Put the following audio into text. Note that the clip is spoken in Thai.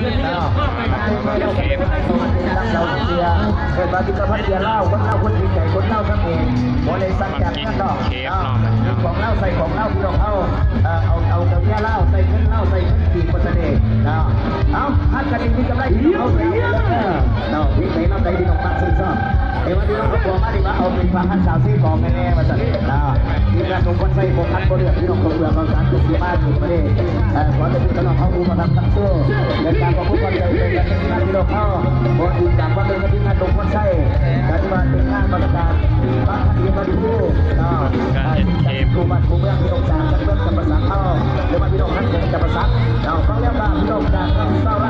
เราเสียเกิดมาที่กระพันเสียเล่าคนเล่าคนดีใจคนเล่าทั้งเองบริษัทจากนั่นดอกของเล่าใส่ของเล่าพี่น้องเอาเจ้าเบี้ยเล่าใส่เงินเล่าใส่เงินกี่คนเสน่ห์เอาฮัทกันดีที่กำไรพี่น้องเอาใส่เราพี่ใส่น้ำใจพี่น้องตัดซึ้งซ้อเดี๋ยวมาพี่น้องบอกมาดีว่าเอาเป็นฟังฮัทสาวซี่ของแน่ๆมาสั่นทีมงานของคนใส่ของฮัทบริษัทพี่น้องของเรือของสารตุสีมาถึงประเทศขอจะพี่น้องเขาอูมาทำตั้งสู้เดินทางของผู้คนเดินกันที่นั่นพี่น้องเข้าบริษัทว่าเดินกันที่นั่นลงคนใส่การที่มาเป็นงานบรรยากาศบ้านที่มาดูครูบ้านครูเมืองพี่น้องจากกันเมืองกับภาษาเข้าหรือว่าพี่น้องนั้นคงจะภาษาเราเขาเรียกว่าพี่น้องจากเศร้าไร